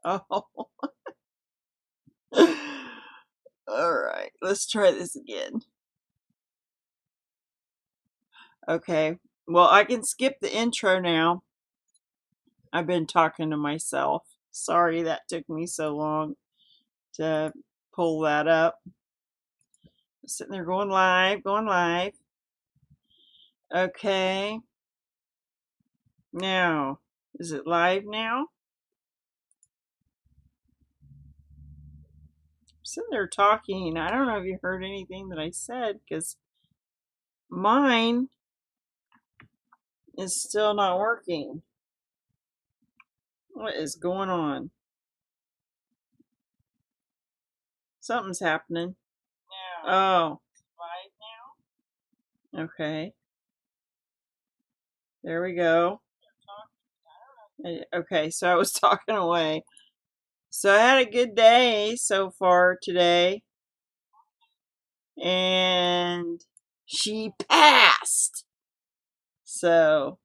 Oh. Alright, let's try this again. Okay, well, I can skip the intro now. I've been talking to myself. Sorry that took me so long to pull that up. Sitting there going live, going live. Okay. Now, is it live now? I'm sitting there talking. I don't know if you heard anything that I said because mine is still not working. What is going on? Something's happening. Oh, okay. There we go. Okay, so I was talking away. So I had a good day so far today, and she passed. So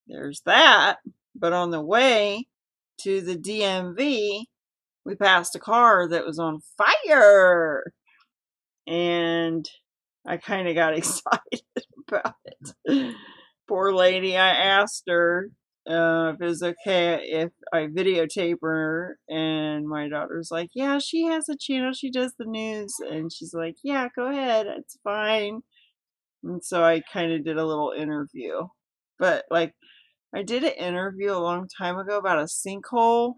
there's that. But on the way to the DMV, we passed a car that was on fire, and I kind of got excited about it. Poor lady, I asked her if it was okay if I videotape her, and my daughter's like, yeah, she has a channel, she does the news, and she's like, yeah, go ahead, it's fine. And so I kind of did a little interview, but like I did an interview a long time ago about a sinkhole.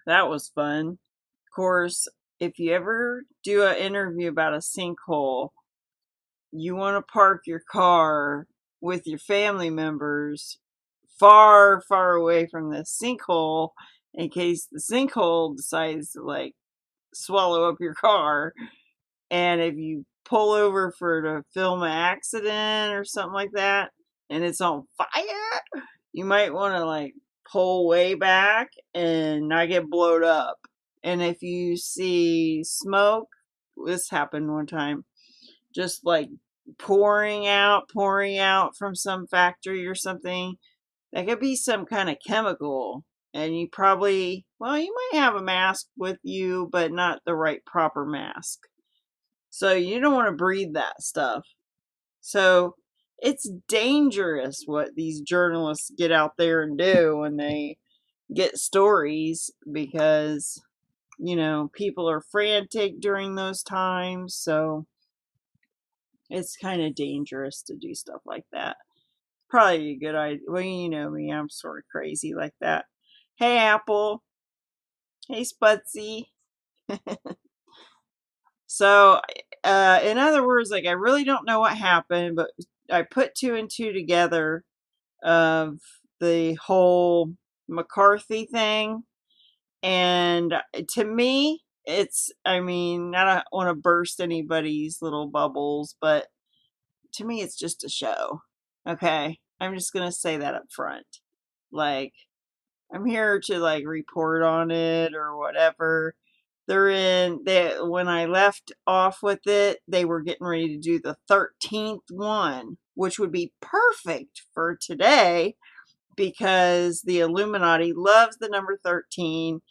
That was fun. Of course, if you ever do an interview about a sinkhole, you want to park your car with your family members far, far away from the sinkhole in case the sinkhole decides to like swallow up your car. And if you pull over for to film an accident or something like that and it's on fire, you might want to like pull way back and not get blowed up. And if you see smoke, this happened one time, just like pouring out from some factory or something, that could be some kind of chemical. And you probably, well, you might have a mask with you, but not the right proper mask. So you don't want to breathe that stuff. So it's dangerous what these journalists get out there and do when they get stories, because, you know, people are frantic during those times. So it's kind of dangerous to do stuff like that. Probably a good idea. Well, you know me, I'm sort of crazy like that. Hey, Apple. Hey, Spudsy. So, in other words, like, I really don't know what happened, but I put two and two together of the whole McCarthy thing. And to me, it's, I mean, I don't want to burst anybody's little bubbles, but to me, it's just a show. Okay. I'm just going to say that up front. Like, I'm here to like report on it or whatever. When I left off with it, they were getting ready to do the 13th one, which would be perfect for today because the Illuminati loves the number 13,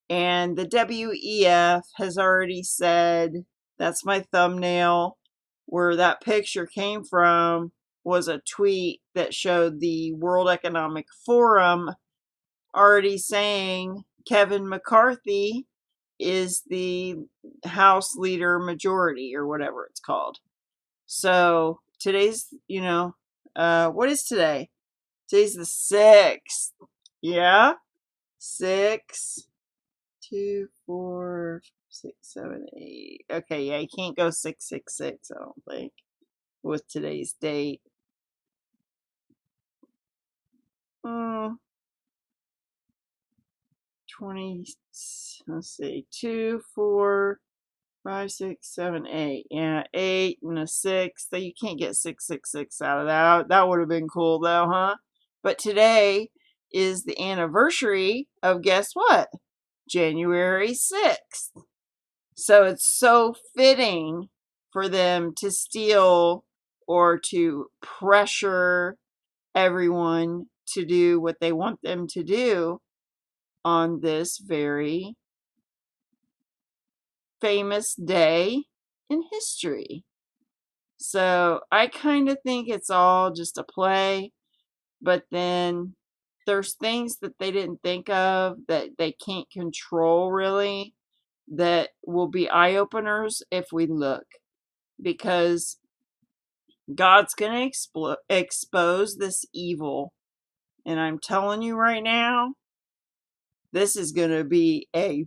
and the WEF has already said, that's my thumbnail. Where that picture came from was a tweet that showed the World Economic Forum already saying Kevin McCarthy is the House Leader Majority or whatever it's called. So today's, what is today? Today's the 6th. Yeah? 6, 2, 4, 6, 7, 8. Okay, yeah, you can't go 666, I don't think, with today's date. 20, let's see, 2, 4, 5, 6, 7, 8. Yeah, 8 and a 6. So you can't get 666 out of that. That would have been cool though, huh? But today is the anniversary of, guess what? January 6th. So it's so fitting for them to steal or to pressure everyone to do what they want them to do on this very famous day in history. So I kind of think it's all just a play, but then there's things that they didn't think of that they can't control really that will be eye openers if we look, because God's going to expose this evil. And I'm telling you right now, this is going to be a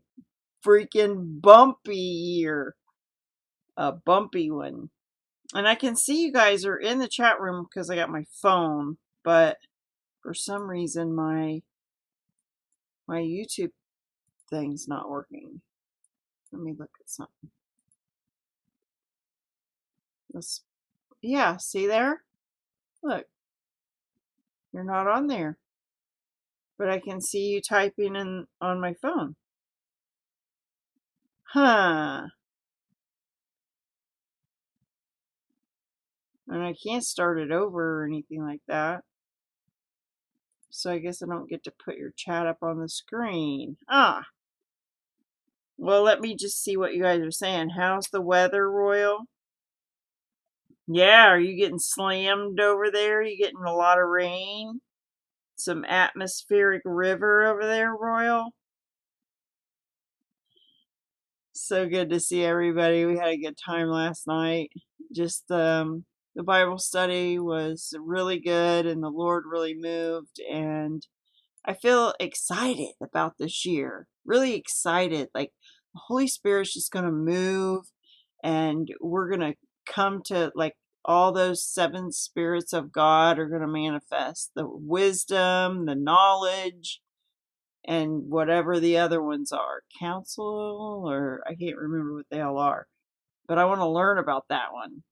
freaking bumpy year. A bumpy one. And I can see you guys are in the chat room because I got my phone, but for some reason my YouTube thing's not working. Let me look at something. Yeah, see there? Look. You're not on there. But I can see you typing in on my phone. Huh. And I can't start it over or anything like that. So I guess I don't get to put your chat up on the screen. Ah. Well, let me just see what you guys are saying. How's the weather, Royal? Yeah, are you getting slammed over there? You getting a lot of rain? Some atmospheric river over there, Royal? So good to see everybody. We had a good time last night. Just the Bible study was really good and the Lord really moved, and I feel excited about this year. Really excited. Like the Holy Spirit's just going to move, and we're going to come to, like, all those 7 spirits of God are going to manifest. The wisdom, the knowledge, and whatever the other ones are. Counsel, or I can't remember what they all are. But I want to learn about that one.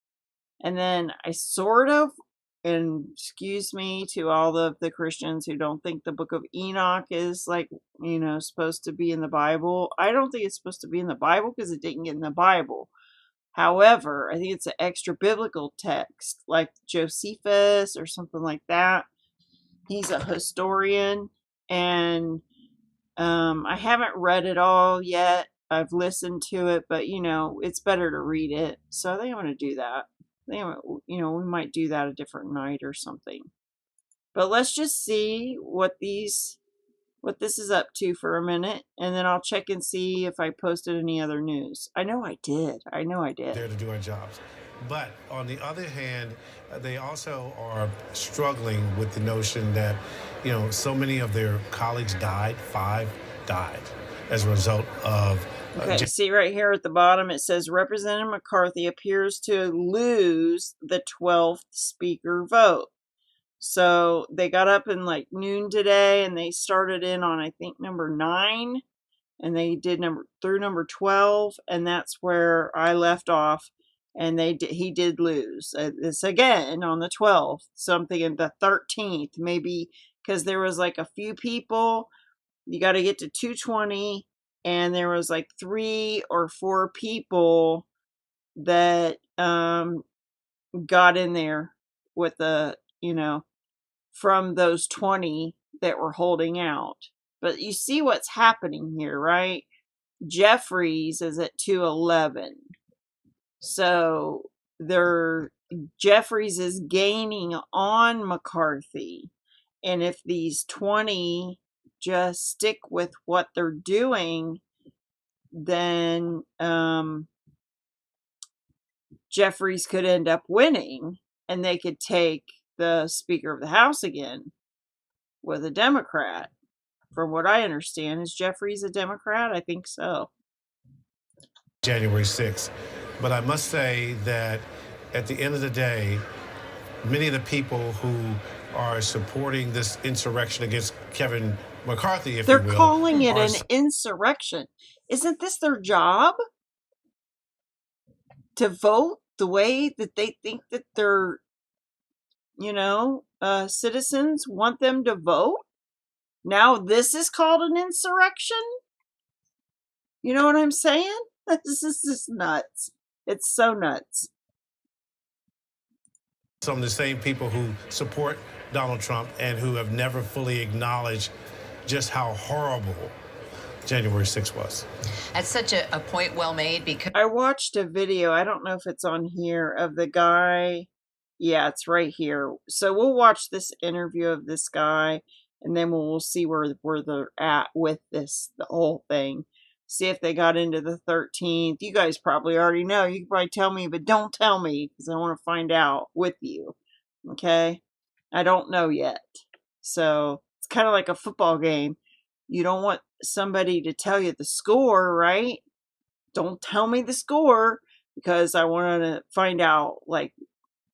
And then I sort of, and excuse me to all of the Christians who don't think the book of Enoch is, like, supposed to be in the Bible. I don't think it's supposed to be in the Bible because it didn't get in the Bible. However, I think it's an extra biblical text, like Josephus or something like that. He's a historian, and I haven't read it all yet. I've listened to it, but it's better to read it. So I think I'm going to do that. I think we might do that a different night or something. But let's just see what this is up to for a minute, and then I'll check and see if I posted any other news. I know I did. There to do our jobs. But on the other hand, they also are struggling with the notion that, so many of their colleagues died, 5 died as a result of... Okay, see right here at the bottom, it says Representative McCarthy appears to lose the 12th speaker vote. So they got up in like noon today, and they started in on, I think, number 9, and they did through number 12, and that's where I left off. And he did lose. It's again on the 12th, something in the 13th, maybe, because there was like a few people. You got to get to 220, and there was like 3 or 4 people that got in there with the, from those 20 that were holding out. But you see what's happening here, right? Jeffries is at 211. So Jeffries is gaining on McCarthy. And if these 20 just stick with what they're doing, then Jeffries could end up winning, and they could take the Speaker of the House again with a Democrat. From what I understand, is Jeffries a Democrat? I think so. January 6th. But I must say that at the end of the day, many of the people who are supporting this insurrection against Kevin McCarthy, if they're you will, calling it an insurrection. Isn't this their job? To vote the way that they think that their, citizens want them to vote? Now this is called an insurrection? You know what I'm saying? This is just nuts. It's so nuts. Some of the same people who support Donald Trump and who have never fully acknowledged just how horrible January 6th was. That's such a point well made, because I watched a video, I don't know if it's on here, of the guy. Yeah, it's right here. So we'll watch this interview of this guy, and then we'll see where they're at with this, the whole thing. See if they got into the 13th. You guys probably already know. You can probably tell me, but don't tell me, because I want to find out with you. Okay? I don't know yet. So it's kind of like a football game. You don't want somebody to tell you the score, right? Don't tell me the score, because I want to find out, like,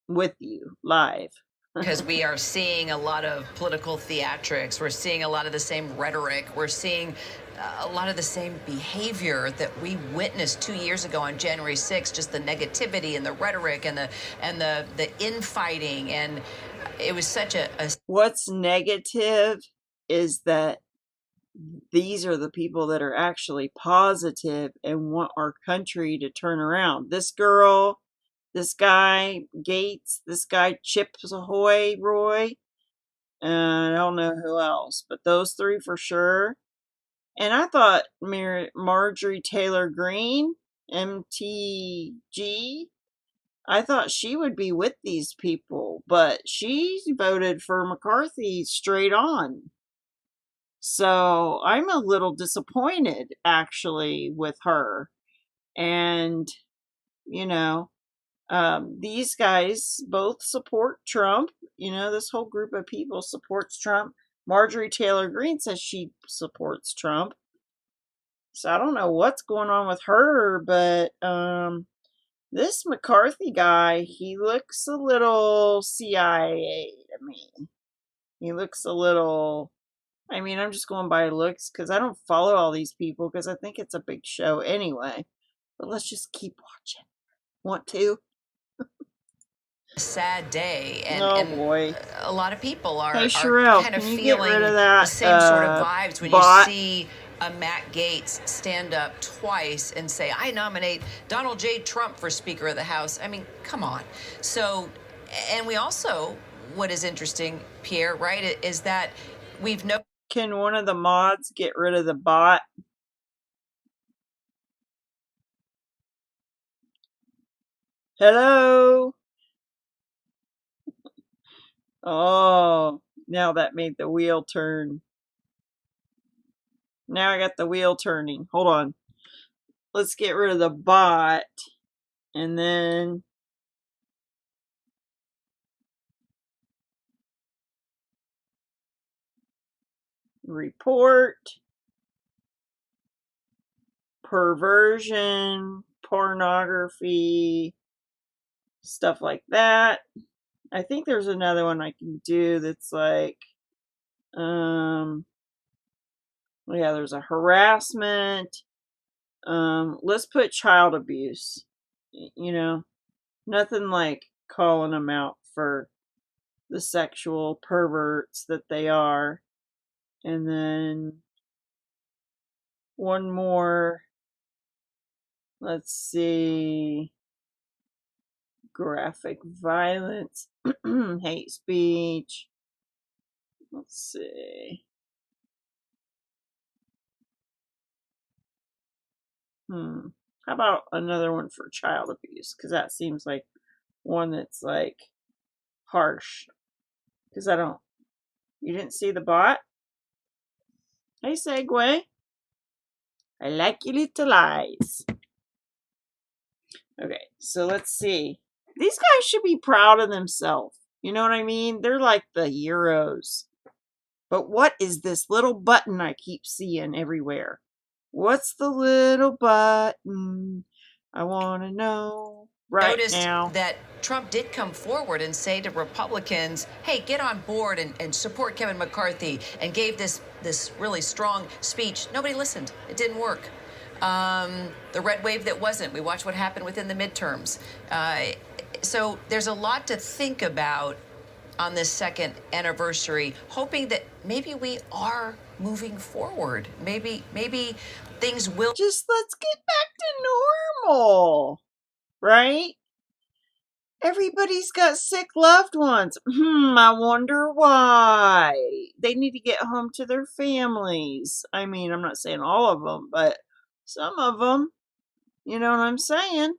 with you live. because we are seeing a lot of political theatrics. We're seeing a lot of the same rhetoric. We're seeing a lot of the same behavior that we witnessed 2 years ago on January 6th, just the negativity and the rhetoric and the infighting. And it was such a What's negative is that these are the people that are actually positive and want our country to turn around. This girl, this guy, Gates, this guy, Chips Ahoy, Roy, and I don't know who else, but those three for sure. And I thought Marjorie Taylor Greene, MTG, I thought she would be with these people, but she voted for McCarthy straight on. So I'm a little disappointed, actually, with her. And, you know, these guys both support Trump. You know, this whole group of people supports Trump. Marjorie Taylor Greene says she supports Trump. So I don't know what's going on with her, but this McCarthy guy, he looks a little CIA to me. He looks a little, I mean, I'm just going by looks because I don't follow all these people because I think it's a big show anyway. But let's just keep watching. Want to? sad day, and, Oh and boy. a lot of people are, Hey, are Sherelle, kind of can you get feeling rid of the that same sort of vibes when bot? you see a Matt Gaetz stand up twice and say, I nominate Donald J. Trump for Speaker of the House. I mean, come on. So, and we also, what is interesting, Pierre, right, is that we've no. Can one of the mods get rid of the bot? Hello? Oh, now that made the wheel turn. Now I got the wheel turning. Hold on. Let's get rid of the bot. And then report, perversion, pornography, stuff like that. I think there's another one I can do that's like, yeah, there's a harassment. Let's put child abuse. You know, nothing like calling them out for the sexual perverts that they are. And then one more. Let's see. Graphic violence, hate speech. Let's see. How about another one for child abuse? Because that seems like one that's like harsh. Because you didn't see the bot? Hey, Segway. I like your little eyes. Okay, so let's see. These guys should be proud of themselves. You know what I mean? They're like the heroes. But what is this little button I keep seeing everywhere? What's the little button? I want to know right Noticed now. that Trump did come forward and say to Republicans, hey, get on board and support Kevin McCarthy, and gave this really strong speech. Nobody listened. It didn't work. The red wave that wasn't. We watched what happened within the midterms. So there's a lot to think about on this second anniversary, hoping that maybe we are moving forward. Maybe things will. Just let's get back to normal, right? Everybody's got sick loved ones. I wonder why. They need to get home to their families. I mean, I'm not saying all of them, but some of them. You know what I'm saying?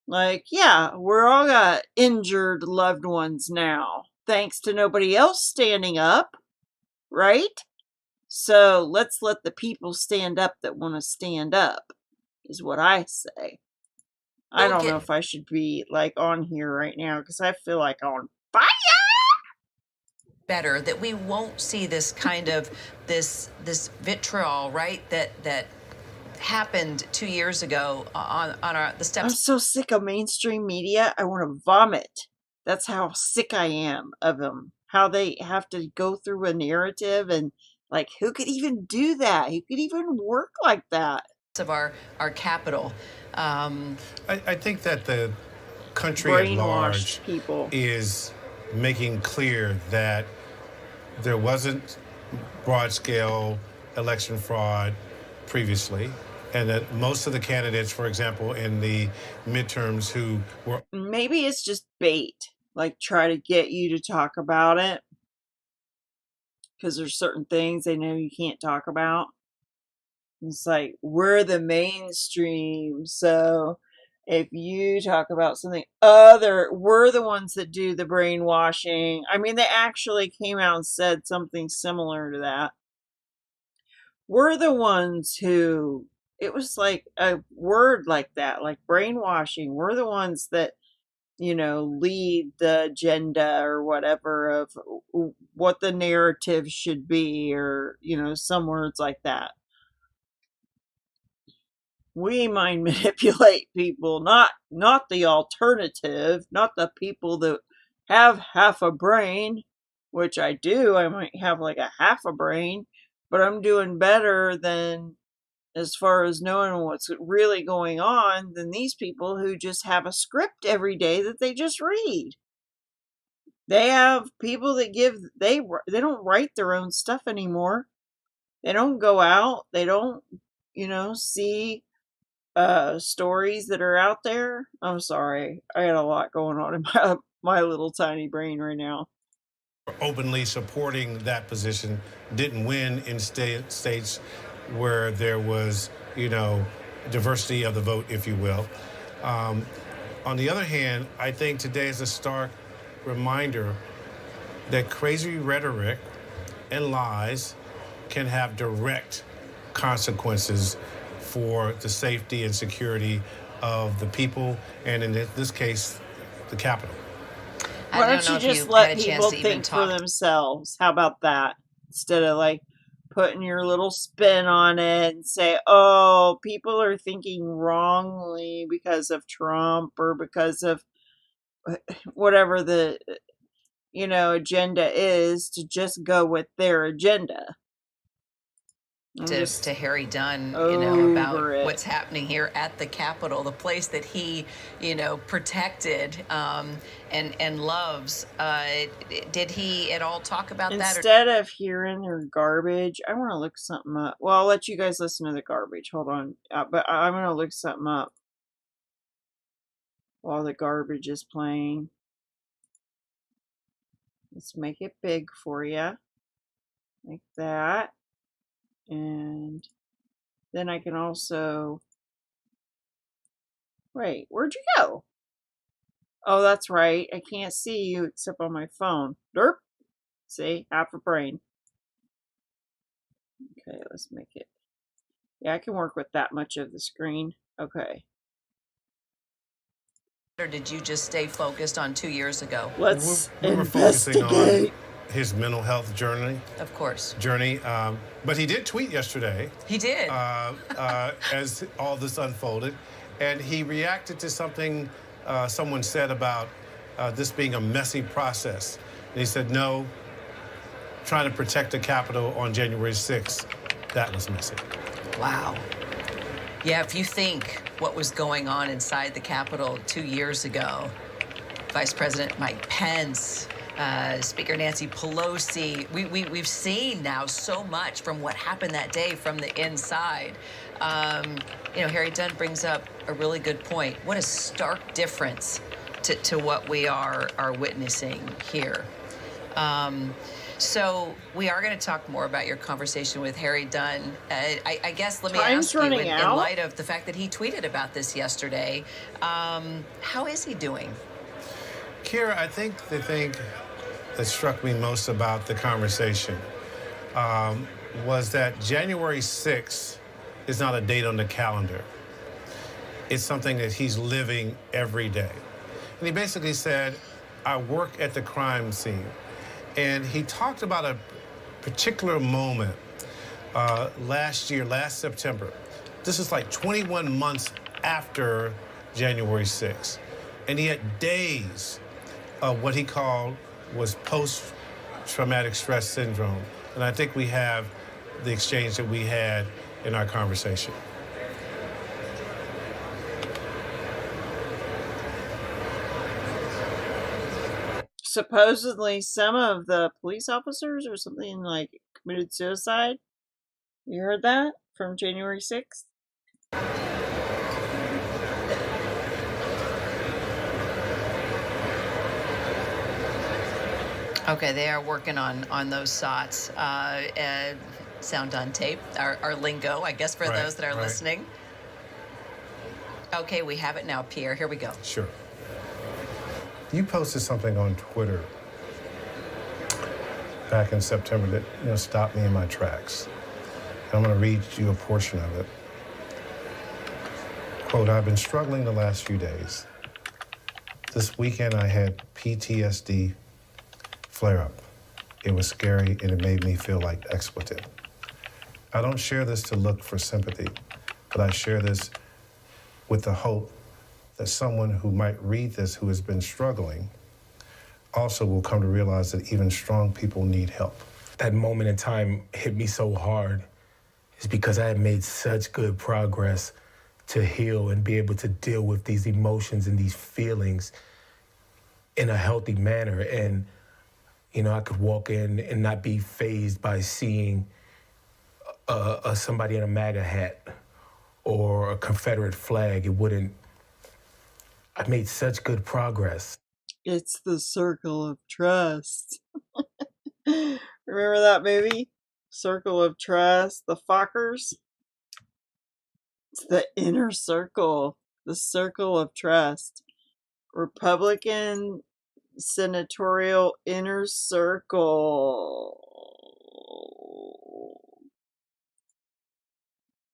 Like, yeah, we're all got injured loved ones now, thanks to nobody else standing up, right? So let's let the people stand up that want to stand up, is what I say. I don't know if I should be like on here right now because I feel like on fire. Better that we won't see this kind of this vitriol, right? That happened 2 years ago on the steps. I'm so sick of mainstream media. I want to vomit. That's how sick I am of them. How they have to go through a narrative and like who could even do that? Who could even work like that? Of our capital. I think that the country at large is making clear that there wasn't broad-scale election fraud previously, and that most of the candidates, for example, in the midterms who were... Maybe it's just bait, like try to get you to talk about it, because there's certain things they know you can't talk about. It's like, we're the mainstream, so if you talk about something other, we're the ones that do the brainwashing. I mean, they actually came out and said something similar to that. We're the ones who, it was like a word like that, like brainwashing. We're the ones that, you know, lead the agenda or whatever of what the narrative should be, or, you know, some words like that. We mind manipulate people, not the alternative, not the people that have half a brain, which I do. I might have like a half a brain, but I'm doing better than, as far as knowing what's really going on, than these people who just have a script every day that they just read. They have people that they don't write their own stuff anymore. They don't go out. They don't, you know, see stories that are out there. I'm sorry, I got a lot going on in my little tiny brain right now. Openly supporting that position didn't win in states where there was, you know, diversity of the vote, if you will. On the other hand, I think today is a stark reminder that crazy rhetoric and lies can have direct consequences for the safety and security of the people, and in this case, the Capitol. Why don't you just let people think for themselves? How about that? Instead of like putting your little spin on it and say, oh, people are thinking wrongly because of Trump or because of whatever the, you know, agenda is, to just go with their agenda. To Harry Dunn, you know, about what's happening here at the Capitol, the place that he, you know, protected and loves. Did he at all talk about that? Instead of hearing their garbage, I want to look something up. Well, I'll let you guys listen to the garbage. Hold on. But I'm going to look something up while the garbage is playing. Let's make it big for you. Like that. And then I can also, wait, where'd you go? Oh, that's right. I can't see you except on my phone. Derp. See, half a brain. Okay, let's make it. Yeah, I can work with that much of the screen. Okay. Or did you just stay focused on 2 years ago? Let's we were focusing on his mental health journey. Of course. But he did tweet yesterday. He did. As all this unfolded. And he reacted to something someone said about this being a messy process. And he said, no, trying to protect the Capitol on January 6th, that was messy. Wow. Yeah, if you think what was going on inside the Capitol 2 years ago, Vice President Mike Pence Speaker Nancy Pelosi. We've seen now so much from what happened that day from the inside. Harry Dunn brings up a really good point. What a stark difference to what we are witnessing here. So we are going to talk more about your conversation with Harry Dunn. I guess let me ask you, in light of the fact that he tweeted about this yesterday, how is he doing? Kira, I think the thing that struck me most about the conversation was that January 6th is not a date on the calendar. It's something that he's living every day. And he basically said, I work at the crime scene. And he talked about a particular moment last September. This is like 21 months after January 6th. And he had days of what he called was post-traumatic stress syndrome. And I think we have the exchange that we had in our conversation. Supposedly some of the police officers or something like committed suicide. You heard that from January 6th? Okay, they are working on those thoughts. Sound on tape, our lingo, I guess, for those that are listening. Okay, we have it now, Pierre. Here we go. Sure. You posted something on Twitter back in September that stopped me in my tracks. I'm going to read you a portion of it. Quote, I've been struggling the last few days. This weekend I had PTSD flare-up. It was scary and it made me feel like expletive. I don't share this to look for sympathy, but I share this with the hope that someone who might read this who has been struggling also will come to realize that even strong people need help. That moment in time hit me so hard is because I had made such good progress to heal and be able to deal with these emotions and these feelings in a healthy manner. And, I could walk in and not be fazed by seeing somebody in a MAGA hat or a Confederate flag. I made such good progress. It's the circle of trust. Remember that movie? Circle of Trust, the Fockers? It's the inner circle, the circle of trust. Republican senatorial inner circle.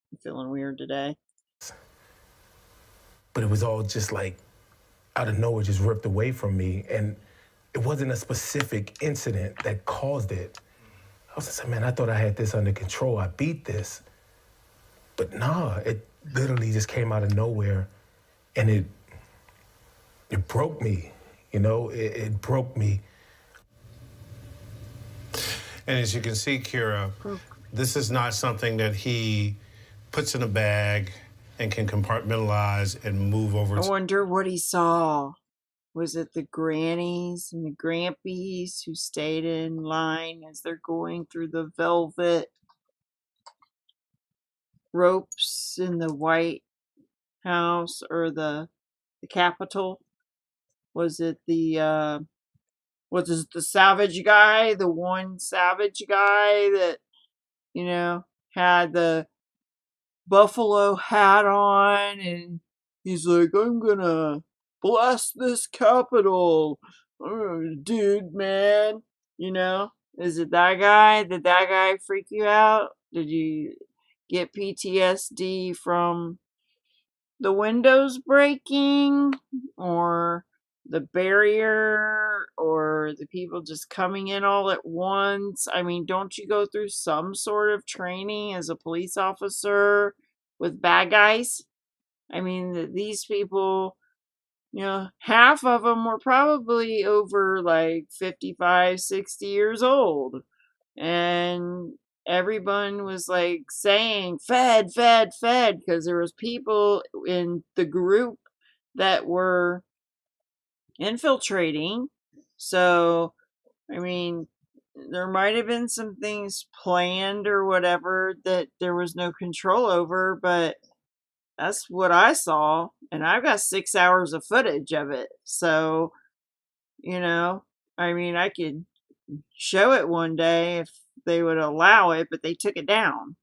I'm feeling weird today. But it was all just like out of nowhere, just ripped away from me. And it wasn't a specific incident that caused it. I was just like, man, I thought I had this under control. I beat this. But nah, it literally just came out of nowhere. And it broke me, it broke me. And as you can see, Kira, this is not something that he puts in a bag and can compartmentalize and move over. I wonder what he saw. Was it the grannies and the grandpies who stayed in line as they're going through the velvet ropes in the White House or the Capitol? Was it the savage guy, the one savage guy that, had the buffalo hat on and he's like, I'm gonna bless this Capitol, dude, man. Is it that guy? Did that guy freak you out? Did you get PTSD from the windows breaking or the barrier or the people just coming in all at once? I mean, don't you go through some sort of training as a police officer with bad guys? I mean, these people, half of them were probably over like 55, 60 years old. And everyone was like saying, Fed, Fed, Fed, because there was people in the group that were infiltrating. So I mean, there might have been some things planned or whatever that there was no control over, but that's what I saw. And I've got 6 hours of footage of it. So, I mean, I could show it one day if they would allow it, but they took it down.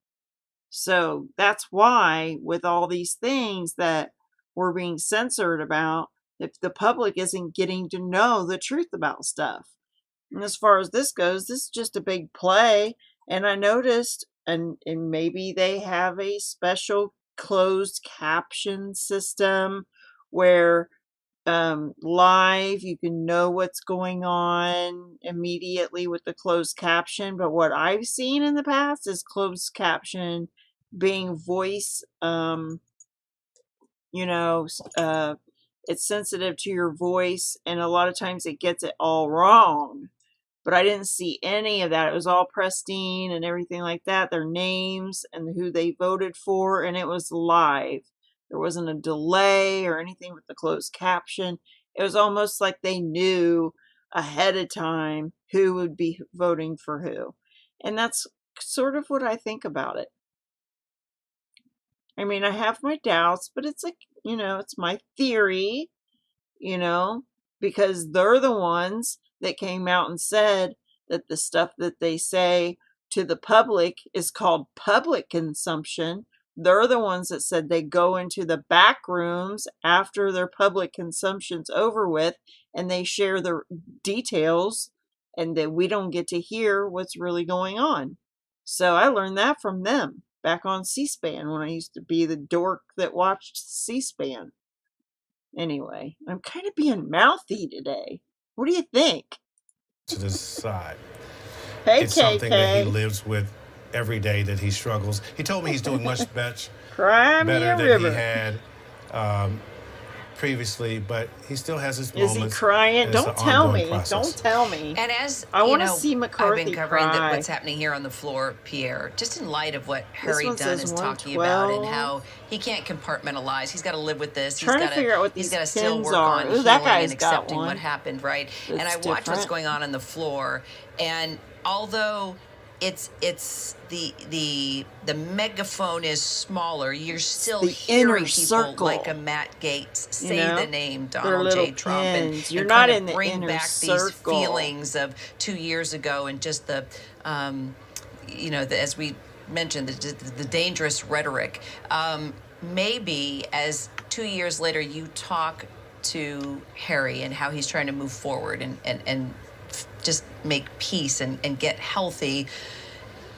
So that's why, with all these things that we're being censored about, if the public isn't getting to know the truth about stuff. And as far as this goes, this is just a big play. And I noticed, and maybe they have a special closed caption system where live you can know what's going on immediately with the closed caption. But what I've seen in the past is closed caption being voice, it's sensitive to your voice, and a lot of times it gets it all wrong. But I didn't see any of that. It was all pristine and everything like that, their names and who they voted for, and it was live. There wasn't a delay or anything with the closed caption. It was almost like they knew ahead of time who would be voting for who. And that's sort of what I think about it. I mean, I have my doubts, but it's like, it's my theory, because they're the ones that came out and said that the stuff that they say to the public is called public consumption. They're the ones that said they go into the back rooms after their public consumption's over with and they share the details, and that we don't get to hear what's really going on. So I learned that from them back on C-SPAN when I used to be the dork that watched C-SPAN. Anyway, I'm kind of being mouthy today. What do you think? To the side. Hey, it's KK. Something that he lives with every day, that he struggles. He told me he's doing much better than he had previously, but he still has his moments. Is he crying? Don't tell me. Process. Don't tell me. And as I want to see McCarthy I've been covering cry. what's happening here on the floor, Pierre, just in light of what Harry one Dunn says is talking 112. about and how he can't compartmentalize. He's got to live with this. Trying to figure out what he's these got to still pins work are. on Ooh, healing that guy's and got accepting one. what happened, right? And I It's watch what's different. going on the floor, and although it's the megaphone is smaller, you're still the hearing inner people circle. like a Matt Gates say the name They're Donald little J. Trump pins. You're and not kind of in the bring inner back circle. these feelings of 2 years ago and just the as we mentioned, the dangerous rhetoric. Maybe as 2 years later you talk to Harry and how he's trying to move forward and just make peace and get healthy.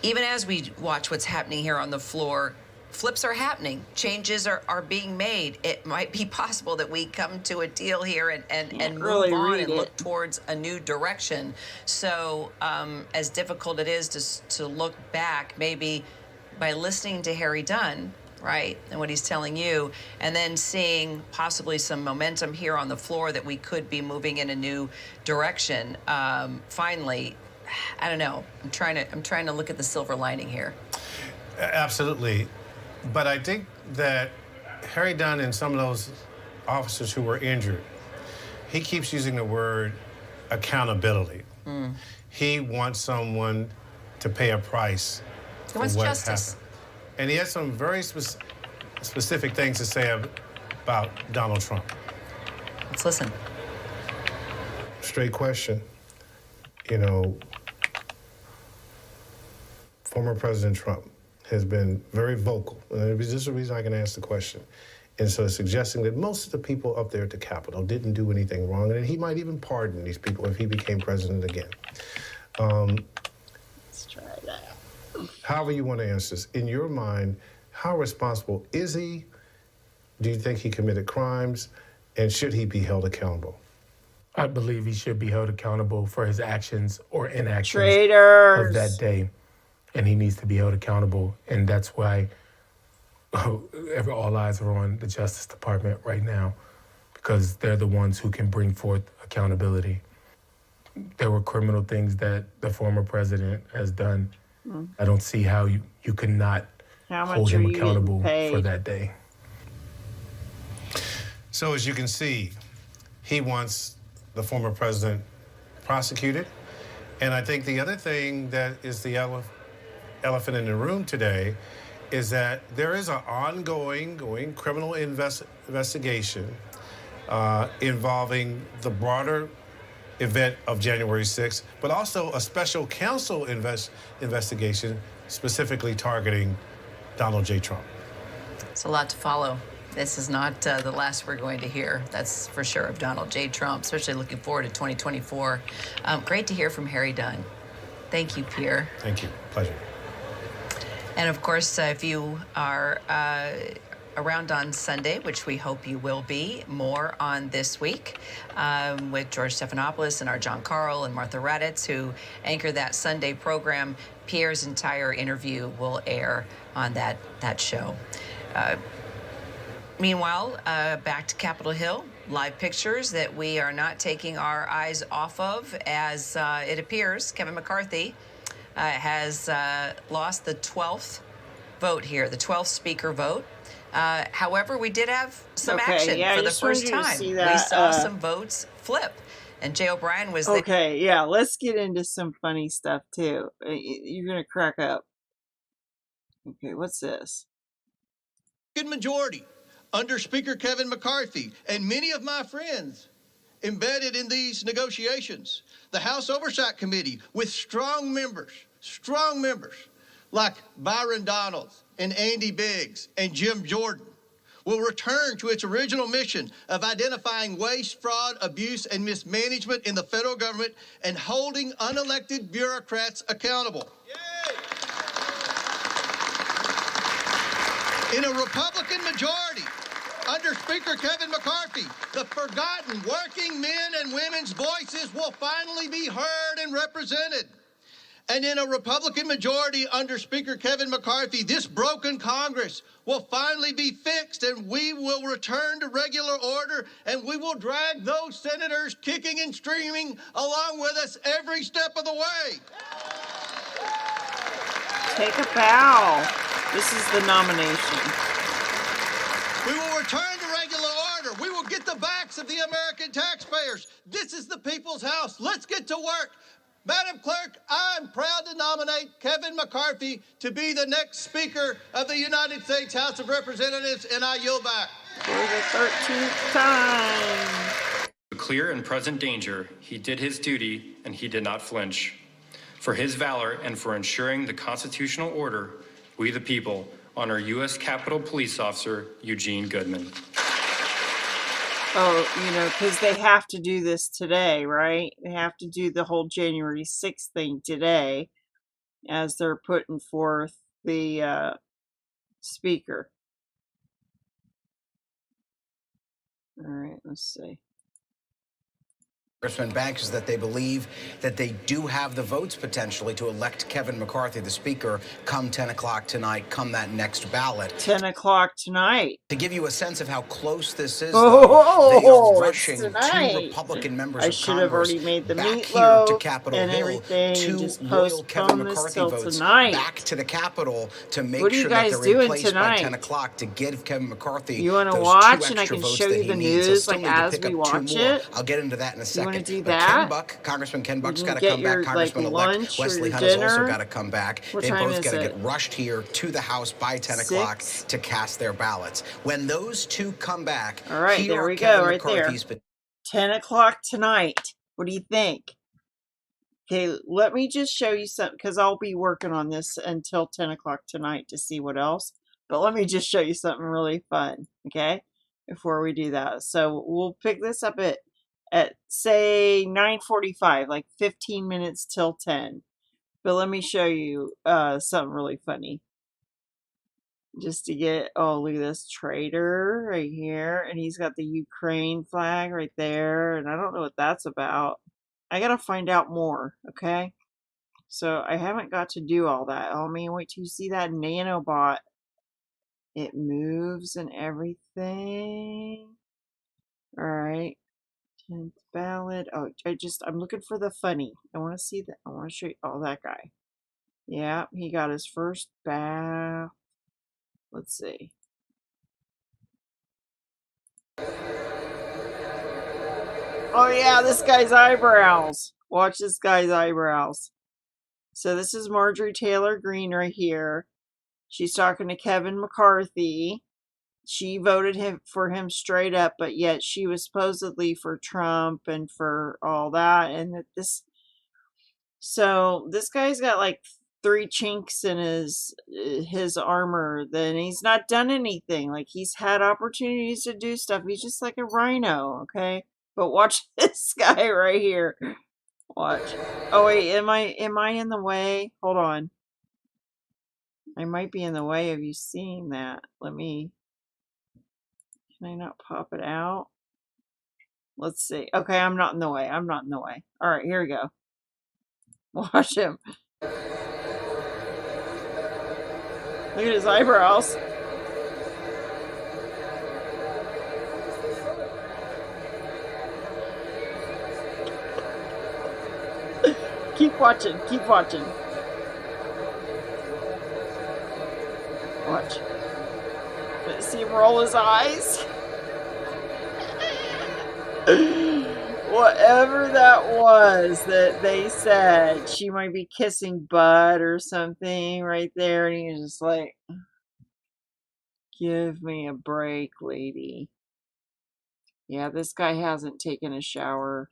Even as we watch what's happening here on the floor, flips are happening. Changes are being made. It might be possible that we come to a deal here and move really on read and it. look towards a new direction. So as difficult it is to look back, maybe by listening to Harry Dunn, right, and what he's telling you, and then seeing possibly some momentum here on the floor that we could be moving in a new direction. Finally, I don't know. I'm trying to look at the silver lining here. Absolutely. But I think that Harry Dunn and some of those officers who were injured, he keeps using the word accountability. He wants someone to pay a price He wants what justice. happened. And he has some very specific things to say about Donald Trump. Let's listen. Straight question. Former President Trump has been very vocal, and this is the reason I can ask the question. And so suggesting that most of the people up there at the Capitol didn't do anything wrong, and that he might even pardon these people if he became president again. Let's try that. However you want to answer this, in your mind, how responsible is he? Do you think he committed crimes? And should he be held accountable? I believe he should be held accountable for his actions or inactions Traitors. of that day. And he needs to be held accountable. And that's why all eyes are on the Justice Department right now, because they're the ones who can bring forth accountability. There were criminal things that the former president has done. I don't see how you cannot How hold much are him you accountable getting for paid? that day. So as you can see, he wants the former president prosecuted. And I think the other thing that is the elephant in the room today is that there is an ongoing criminal investigation involving the broader event of January 6th, but also a special counsel investigation specifically targeting Donald J. Trump. It's a lot to follow. This is not the last we're going to hear, that's for sure, of Donald J. Trump, especially looking forward to 2024. Great to hear from Harry Dunn. Thank you, Pierre. Thank you. Pleasure. And of course, if you are around on Sunday, which we hope you will be, more on This Week with George Stephanopoulos and our John Carl and Martha Raddatz, who anchor that Sunday program. Pierre's entire interview will air on that show. Meanwhile, back to Capitol Hill, live pictures that we are not taking our eyes off of, as it appears Kevin McCarthy has lost the 12th vote here, the 12th speaker vote. However, we did have some action for the first time. We saw some votes flip. And Jay O'Brien was okay, yeah, let's get into some funny stuff too. You're going to crack up. Okay, what's this? Good majority under Speaker Kevin McCarthy and many of my friends embedded in these negotiations. The House Oversight Committee with strong members like Byron Donalds and Andy Biggs and Jim Jordan will return to its original mission of identifying waste, fraud, abuse, and mismanagement in the federal government and holding unelected bureaucrats accountable. Yay! In a Republican majority, under Speaker Kevin McCarthy, the forgotten working men and women's voices will finally be heard and represented. And in a Republican majority under Speaker Kevin McCarthy, this broken Congress will finally be fixed, and we will return to regular order, and we will drag those senators kicking and screaming along with us every step of the way. Take a bow. This is the nomination. We will return to regular order. We will get the backs of the American taxpayers. This is the people's house. Let's get to work. Madam Clerk, I'm proud to nominate Kevin McCarthy to be the next Speaker of the United States House of Representatives, and I yield back. For the 13th time. A clear and present danger, he did his duty and he did not flinch. For his valor and for ensuring the constitutional order, we the people honor U.S. Capitol Police Officer Eugene Goodman. Oh, because they have to do this today, right? They have to do the whole January 6th thing today as they're putting forth the speaker. All right, let's see. Congressman Banks is that they believe that they do have the votes potentially to elect Kevin McCarthy, the Speaker, come 10 o'clock tonight, come that next ballot. 10 o'clock tonight. To give you a sense of how close this is, they are rushing two Republican members of should have already made the back meatloaf here to Capitol and Hill, everything. two Just loyal Kevin McCarthy votes tonight. back to the Capitol to make what are you sure guys that they're in doing place tonight? by 10 o'clock to give Kevin McCarthy you want to those watch, two and I extra can votes show that you he the needs. news So like still need to as pick we up two watch more. it. I'll get into that in a second. You want to do But that? Congressman Ken Buck's got to get come your, back. Congressman-elect lunch Wesley or Hunt has also dinner. got to come back. What They time both is got to it? get rushed here to the House by 10 o'clock to cast their ballots. When those two come back, all right, there we go, right there. 10 o'clock tonight. What do you think? Okay, let me just show you something, because I'll be working on this until 10 o'clock tonight to see what else. But let me just show you something really fun, okay, before we do that. So we'll pick this up at say 9:45, like 15 minutes till 10. But let me show you something really funny. Just to get, oh, look at this traitor right here. And he's got the Ukraine flag right there. And I don't know what that's about. I got to find out more, okay? So I haven't got to do all that. Oh, man, wait till you see that nanobot. It moves and everything. All right. 10th ballot. Oh, I'm looking for the funny. I want to see that. I want to show you. Oh, that guy. Yeah, he got his first bath. Let's see. Oh, yeah, this guy's eyebrows. Watch this guy's eyebrows. So this is Marjorie Taylor Greene right here. She's talking to Kevin McCarthy. She voted for him straight up, but yet she was supposedly for Trump and for all that. And that this guy's got like 3 chinks in his armor. Then he's not done anything. Like, he's had opportunities to do stuff. He's just like a rhino, okay? But watch this guy right here. Watch. Oh wait, am I in the way? Hold on. I might be in the way of you seeing that. Can I not pop it out? Let's see. Okay, I'm not in the way. I'm not in the way. All right, here we go. Watch him. Look at his eyebrows. Keep watching. Keep watching. Watch. See him roll his eyes? Whatever that was that they said, she might be kissing butt or something right there, and he's just like, give me a break, lady. Yeah, this guy hasn't taken a shower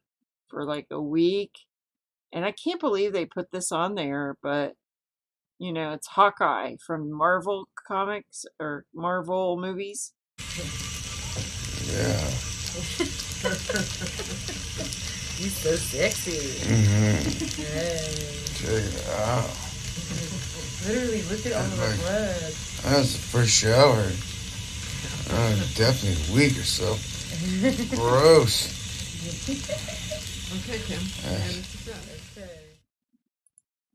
for like a week, and I can't believe they put this on there, but you know, it's Hawkeye from Marvel comics or Marvel movies. Yeah. He's so sexy. Hey. Check it out. Literally, look at all the blood. That's the first shower. Definitely a week or so. Gross. Okay, Kim.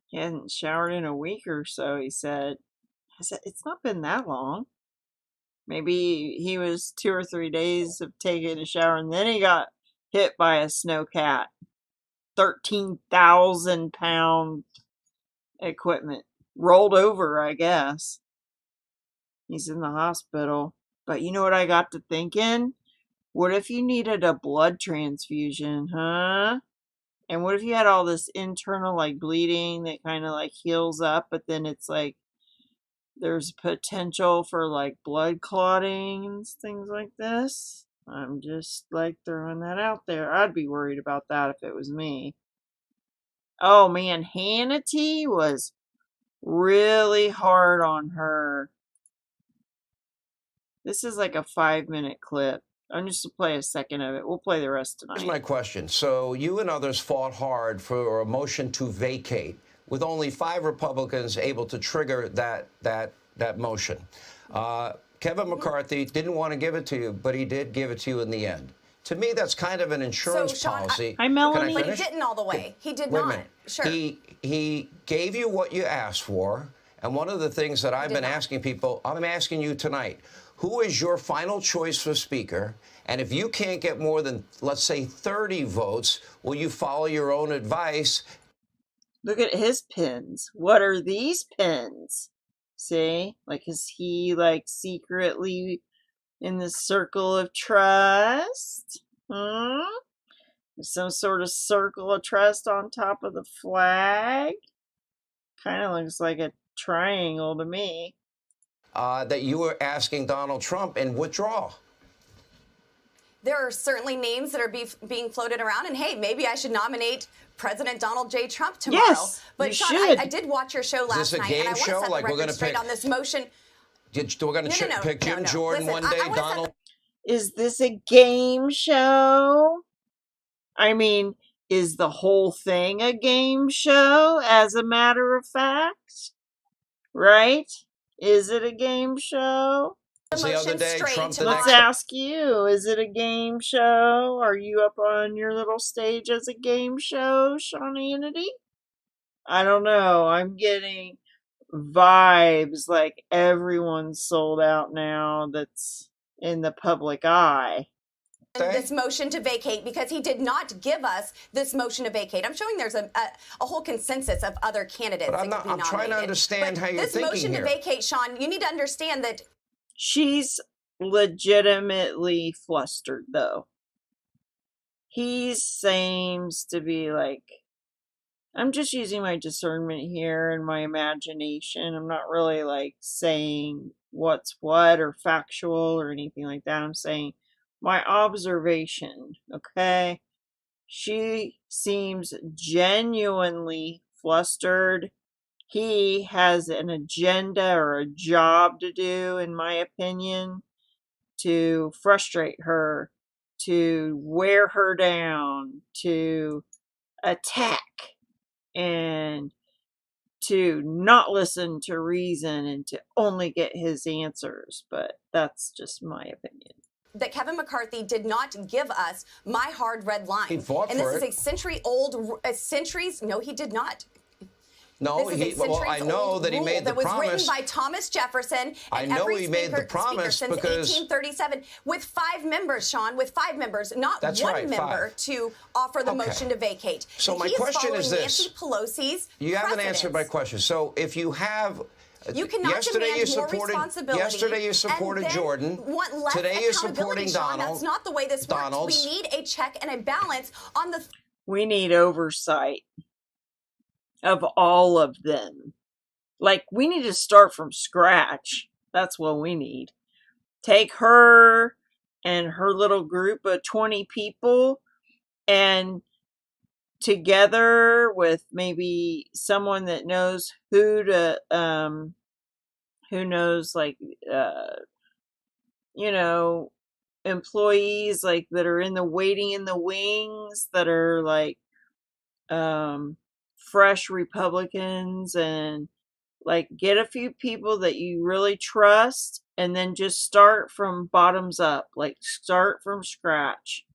He hadn't showered in a week or so, he said. I said, it's not been that long. Maybe he was 2 or 3 days of taking a shower, and then he got hit by a snowcat. 13,000 pound equipment. Rolled over, I guess. He's in the hospital. But you know what I got to thinking? What if you needed a blood transfusion, huh? And what if you had all this internal like bleeding that kind of like heals up, but then it's like there's potential for like blood clotting and things like this? I'm just like throwing that out there. I'd be worried about that if it was me. Oh man, Hannity was really hard on her. This is like a 5-minute clip. I'm just to play a second of it. We'll play the rest tonight. Here's my question. So you and others fought hard for a motion to vacate, with only 5 Republicans able to trigger that motion. Kevin McCarthy didn't want to give it to you, but he did give it to you in the end. To me, that's kind of an insurance policy. Hi, Melanie. But he didn't all the way. He did Wait a not. minute. Sure. He gave you what you asked for, and one of the things that I've been asking people, I'm asking you tonight, who is your final choice for Speaker? And if you can't get more than, let's say, 30 votes, will you follow your own advice? Look at his pins. What are these pins? See? Like, is he, like, secretly in the circle of trust? Some sort of circle of trust on top of the flag? Kind of looks like a triangle to me. That you were asking Donald Trump in withdrawal. There are certainly names that are being floated around, and hey, maybe I should nominate President Donald J. Trump tomorrow. Yes, but you Sean, should. I did watch your show last night, and I want to set the record straight on this motion. We're going to pick Jim Jordan one day, Donald. Is this a game show? I mean, is the whole thing a game show, as a matter of fact? Right? Is it a game show? The other day, Trump Let's ask you, is it a game show? Are you up on your little stage as a game show, Sean Hannity? I don't know. I'm getting vibes like everyone's sold out now that's in the public eye. This motion to vacate, because he did not give us this motion to vacate. I'm showing there's a whole consensus of other candidates. But I'm trying to understand how you're thinking here. This motion to vacate, Sean, you need to understand that she's legitimately flustered, though. He seems to be like I'm just using my discernment here and my imagination. I'm not really like saying what's what or factual or anything like that. I'm saying my observation, okay? She seems genuinely flustered. He has an agenda or a job to do, in my opinion, to frustrate her, to wear her down, to attack, and to not listen to reason and to only get his answers. But that's just my opinion. That Kevin McCarthy did not give us my hard red line. He fought and for this it. is a centuries. No, he did not. No, I know that he made the promise. That was written promise. by Thomas Jefferson. I know he made the promise since because 1837 with 5 members, Sean, with 5 members, not That's one right, member 5. to offer the motion to vacate. So And my question is this: Nancy Pelosi's you haven't precedents. answered my question. So if you have. You cannot demand more responsibility. Yesterday you supported Jordan. Want less Today you're accountability, supporting Sean. Donald. That's not the way this works. We need a check and a balance on the. We need oversight of all of them. Like, we need to start from scratch. That's what we need. Take her and her little group of 20 people, and together with maybe someone that knows who to who knows, like, you know, employees like that are in the waiting in the wings, that are like fresh Republicans, and like get a few people that you really trust, and then just start from bottoms up, like start from scratch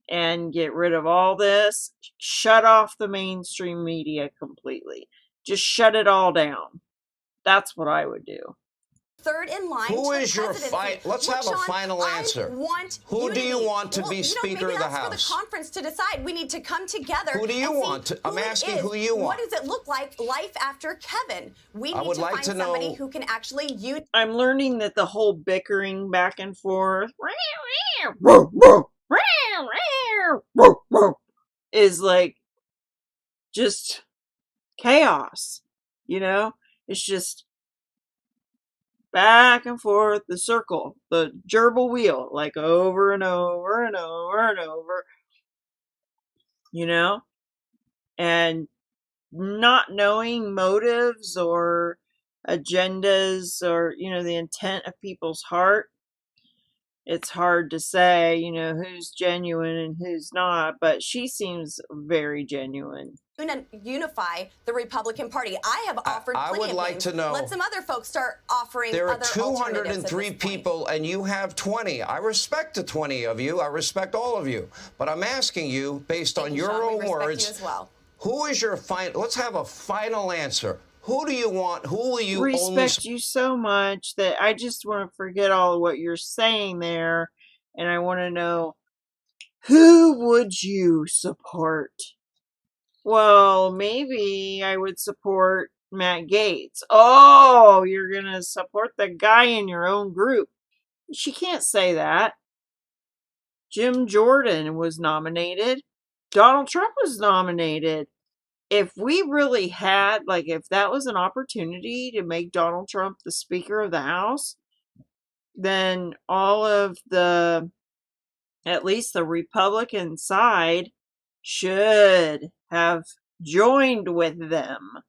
and get rid of all this. Shut off the mainstream media completely. Just shut it all down. That's what I would do. Third in line. Who is your Let's have a final answer. Who do you want to be Speaker of the House? Maybe that's for the conference to decide. We need to come together. Who do you want to? I'm asking who you want. What does it look like life after Kevin? We need to find somebody who can actually use. I'm learning that the whole bickering back and forth is like just chaos. You know, it's just back and forth, the circle, the gerbil wheel, like over and over and over and over, you know, and not knowing motives or agendas or, you know, the intent of people's heart. It's hard to say, you know, who's genuine and who's not, but she seems very genuine. Unify the Republican Party. I have offered I would like to know. Let some other folks start offering. There are other 203 people, and you have 20. I respect the 20 of you. I respect all of you. But I'm asking you, based on your own words, you as well. Who is your final? Let's have a final answer. Who do you want? Who will you respect you so much that I just want to forget all of what you're saying there, and I want to know, who would you support? Well, maybe I would support Matt Gaetz. Oh, you're going to support the guy in your own group. She can't say that. Jim Jordan was nominated. Donald Trump was nominated. If we really had, like, if that was an opportunity to make Donald Trump the Speaker of the House, then all of the, at least the Republican side, should have joined with them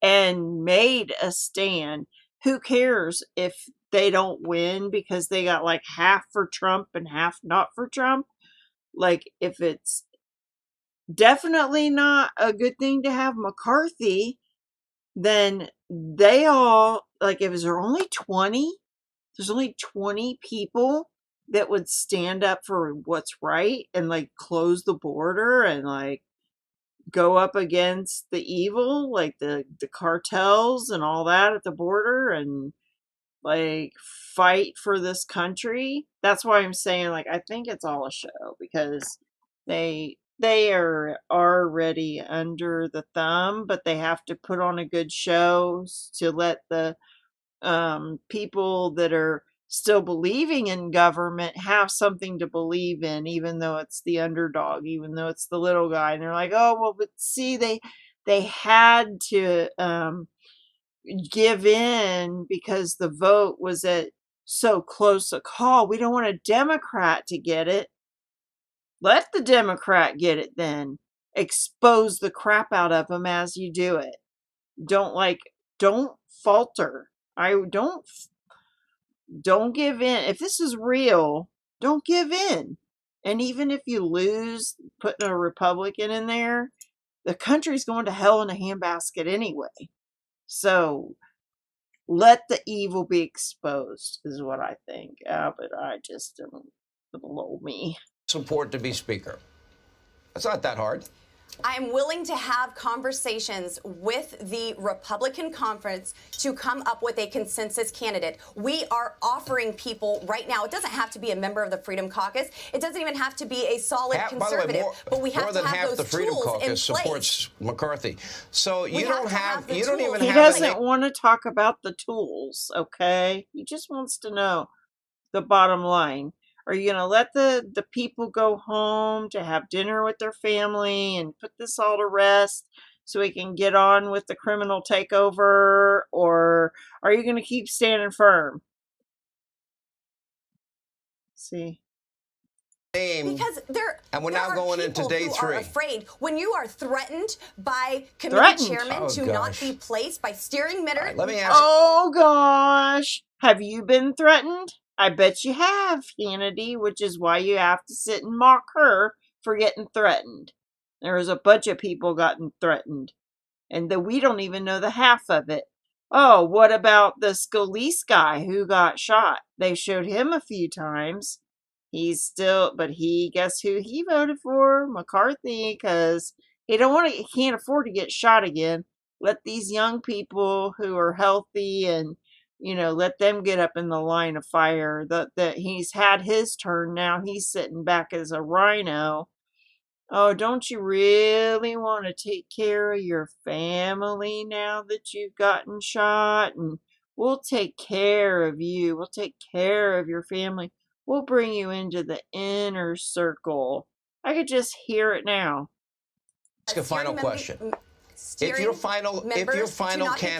and made a stand. Who cares if they don't win because they got like half for Trump and half not for Trump? Like, if it's definitely not a good thing to have McCarthy, then they all, like, if there are only 20, there's only 20 people that would stand up for what's right and like close the border and like go up against the evil, like the cartels and all that at the border, and like fight for this country. That's why I'm saying, like, I think it's all a show, because they are already under the thumb, but they have to put on a good show to let the people that are still believing in government have something to believe in, even though it's the underdog, even though it's the little guy. And they're like, oh, well, but see, they had to give in because the vote was at so close a call. We don't want a Democrat to get it. Let the Democrat get it then. Expose the crap out of them as you do it. Don't falter. Don't give in. If this is real, don't give in. And even if you lose putting a Republican in there, the country's going to hell in a handbasket anyway. So let the evil be exposed is what I think. But I just don't blow me. Support to be Speaker. It's not that hard. I'm willing to have conversations with the Republican conference to come up with a consensus candidate. We are offering people right now. It doesn't have to be a member of the Freedom Caucus. It doesn't even have to be a solid conservative. But we have to have those tools in place. More than half the Freedom Caucus supports McCarthy. So you don't even He doesn't want to talk about the tools, okay? He just wants to know the bottom line. Are you going to let the people go home to have dinner with their family and put this all to rest so we can get on with the criminal takeover? Or are you going to keep standing firm? See? Because and we're now going into day 3. Are afraid when you are threatened by committee chairmen to not be placed by steering mitter. Let me ask. Oh gosh, have you been threatened? I bet you have, Hannity, which is why you have to sit and mock her for getting threatened. There's a bunch of people gotten threatened, and we don't even know the half of it. Oh, what about the Scalise guy who got shot? They showed him a few times. But guess who he voted for? McCarthy, because he can't afford to get shot again. Let these young people who are healthy and let them get up in the line of fire. That he's had his turn now. He's sitting back as a rhino. Oh, don't you really want to take care of your family now that you've gotten shot? And we'll take care of you. We'll take care of your family. We'll bring you into the inner circle. I could just hear it now. Ask a final question. If your final candidate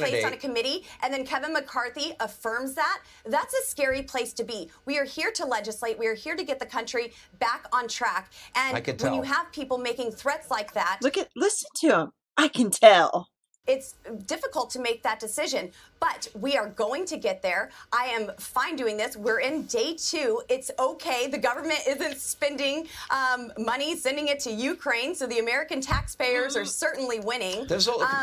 placed on a committee, and then Kevin McCarthy affirms that, that's a scary place to be. We are here to legislate. We are here to get the country back on track. And when you have people making threats like that, listen to him. I can tell. It's difficult to make that decision, but we are going to get there. I am fine doing this. We're in day 2. It's okay. The government isn't spending money, sending it to Ukraine, so the American taxpayers are certainly winning.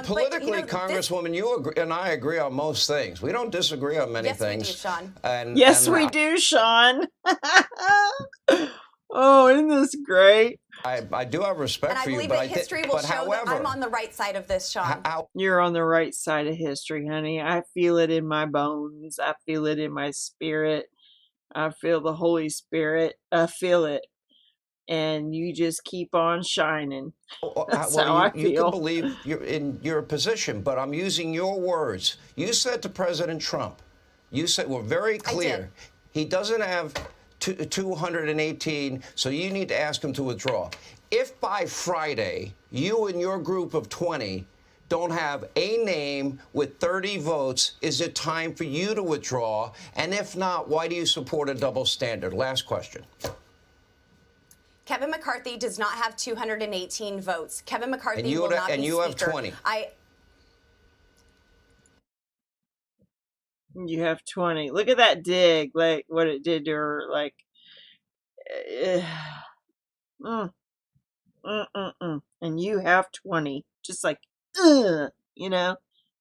Politically, Congresswoman, you agree, and I agree on most things. We don't disagree on many things. Yes, we do, Sean. Yes, we do, Sean. Oh, isn't this great? I do have respect for you, but I believe that history will show that I'm on the right side of this, Sean. You're on the right side of history, honey. I feel it in my bones. I feel it in my spirit. I feel the Holy Spirit. I feel it. And you just keep on shining. That's how I feel. You can believe you're in your position, but I'm using your words. You said to President Trump, you said, we're very clear. He doesn't have 218, so you need to ask him to withdraw. If by Friday you and your group of 20 don't have a name with 30 votes, is it time for you to withdraw? And if not, why do you support a double standard? Last question. Kevin McCarthy does not have 218 votes. Kevin McCarthy will not be Speaker. And you have 20. You have 20. Look at that dig, like what it did to her. Like, and you have 20. Just like,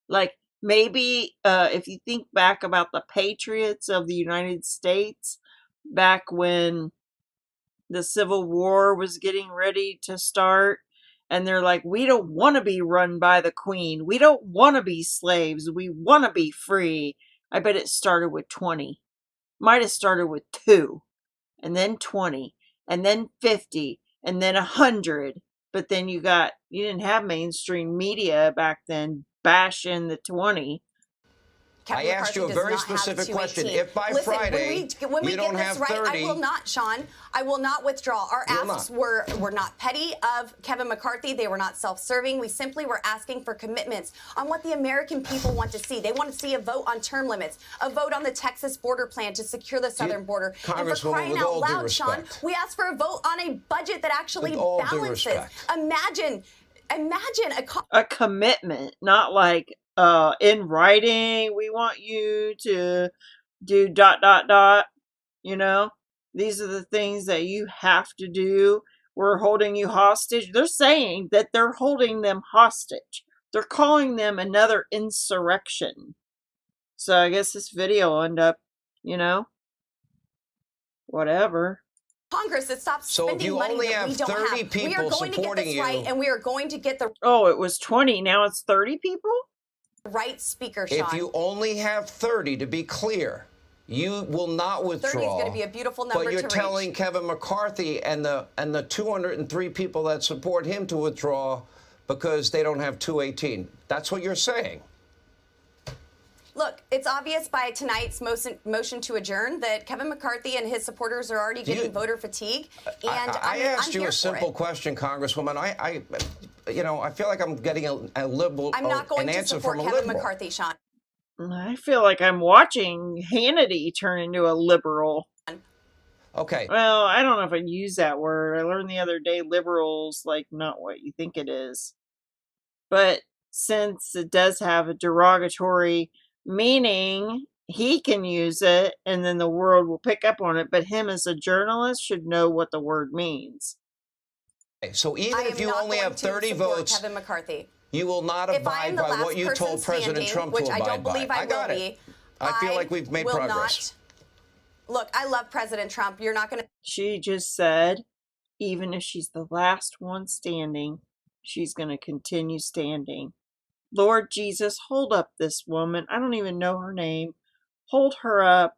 like maybe if you think back about the patriots of the United States, back when the Civil War was getting ready to start, and they're like, we don't want to be run by the Queen. We don't want to be slaves. We want to be free. I bet it started with 20. Might have started with 2, and then 20, and then 50, and then 100. But then you didn't have mainstream media back then bashing the 20. Kevin I asked you a very specific question. If by Friday when we you don't get have this right, 30, I will not, Sean. I will not withdraw. Our asks were not petty of Kevin McCarthy. They were not self-serving. We simply were asking for commitments on what the American people want to see. They want to see a vote on term limits, a vote on the Texas border plan to secure the southern border. And for crying out loud, Sean, we asked for a vote on a budget that actually balances. Imagine a commitment, not like in writing, we want you to do ... You know, these are the things that you have to do. We're holding you hostage. They're saying that they're holding them hostage. They're calling them another insurrection. So I guess this video will end up, you know, whatever. Congress that stops spending money that we don't have. We are going to get this right, and we are going to get the... Oh, it was 20. Now it's 30 people? Right, Speaker Sean. If you only have 30, to be clear, you will not withdraw. 30 is going to be a beautiful number to reach. But you're telling Kevin McCarthy and the 203 people that support him to withdraw because they don't have 218. That's what you're saying. Look, it's obvious by tonight's motion to adjourn that Kevin McCarthy and his supporters are already getting voter fatigue. And I asked you a simple question, Congresswoman. I feel like I'm getting a liberal I'm not going an to answer support from a Kevin liberal. McCarthy, Sean. I feel like I'm watching Hannity turn into a liberal. Okay. Well, I don't know if I'd use that word. I learned the other day liberal's like not what you think it is. But since it does have a derogatory meaning, he can use it and then the world will pick up on it. But him as a journalist should know what the word means. Okay, so even if you only have 30 votes, Kevin McCarthy, you will not abide by what you told President Trump to abide by. Which I don't believe I will be. I feel like we've made progress. Look, I love President Trump. You're not going to... She just said, even if she's the last one standing, she's going to continue standing. Lord Jesus, hold up this woman. I don't even know her name. Hold her up.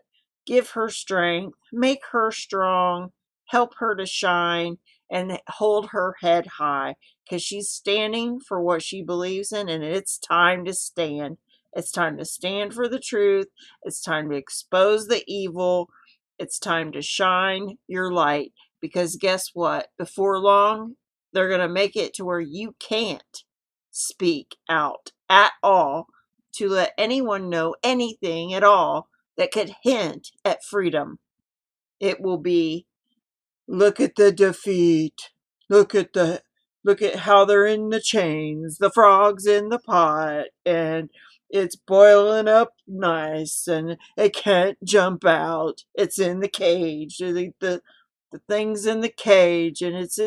Give her strength. Make her strong. Help her to shine. And hold her head high. Because she's standing for what she believes in. And it's time to stand. It's time to stand for the truth. It's time to expose the evil. It's time to shine your light. Because guess what? Before long, they're going to make it to where you can't speak out at all to let anyone know anything at all that could hint at freedom. It will be, look at the defeat. Look at how they're in the chains. The frog's in the pot and it's boiling up nice and it can't jump out. It's in the cage. The thing's in the cage and it's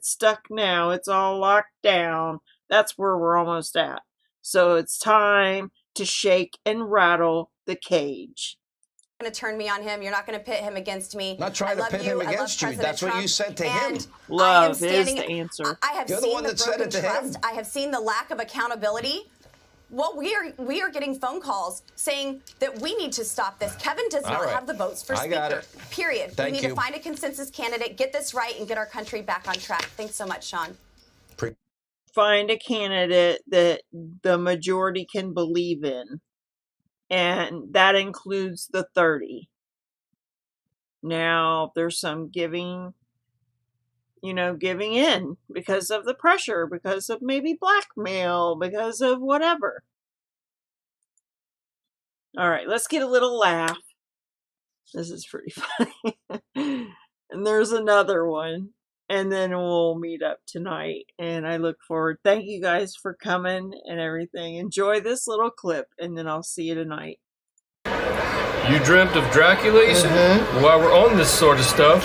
stuck now. It's all locked down. That's where we're almost at. So it's time to shake and rattle the cage. You're going to turn me on him. You're not going to pit him against me. Not trying to pit him against you. That's what you said to him. Love is the answer. I have You're seen the one that said it to him. I have seen the lack of accountability. Well, we are getting phone calls saying that we need to stop this. Kevin does not have the votes for Speaker. Period. We need to find a consensus candidate, get this right, and get our country back on track. Thanks so much, Sean. Find a candidate that the majority can believe in. And that includes the 30. Now, there's some giving in because of the pressure, because of maybe blackmail, because of whatever. All right, let's get a little laugh. This is pretty funny. And there's another one. And then we'll meet up tonight. And I look forward. Thank you guys for coming and everything. Enjoy this little clip, and then I'll see you tonight. You dreamt of Dracula, you said? While we're on this sort of stuff,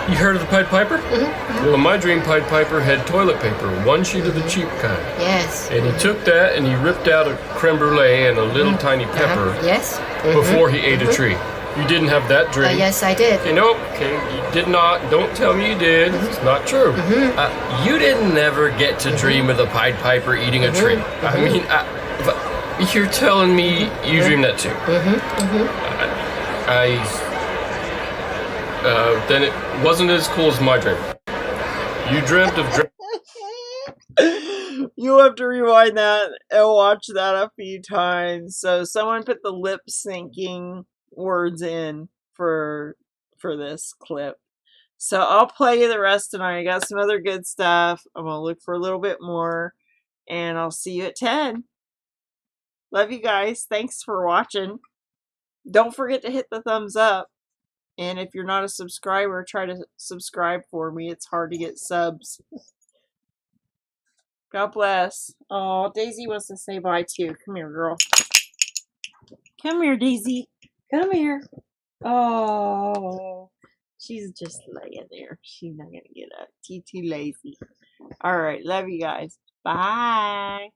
you heard of the Pied Piper? Well, in my dream, Pied Piper had toilet paper, one sheet of the cheap kind. Yes. And he took that and he ripped out a creme brulee and a little tiny pepper Yes. before he ate a tree. You didn't have that dream. Yes, I did. Okay, nope. Okay, you did not. Don't tell me you did. It's not true. You didn't never get to dream of the Pied Piper eating a tree. I mean, you're telling me you dreamed that too. Then it wasn't as cool as my dream. You dreamt of You'll have to rewind that and watch that a few times. So someone put the lip syncing words in for this clip. So I'll play you the rest tonight. I got some other good stuff. I'm going to look for a little bit more. And I'll see you at 10. Love you guys. Thanks for watching. Don't forget to hit the thumbs up. And if you're not a subscriber, try to subscribe for me. It's hard to get subs. God bless. Oh, Daisy wants to say bye too. Come here, girl. Come here, Daisy. Come here. Oh, she's just laying there. She's not going to get up. She's too lazy. All right. Love you guys. Bye.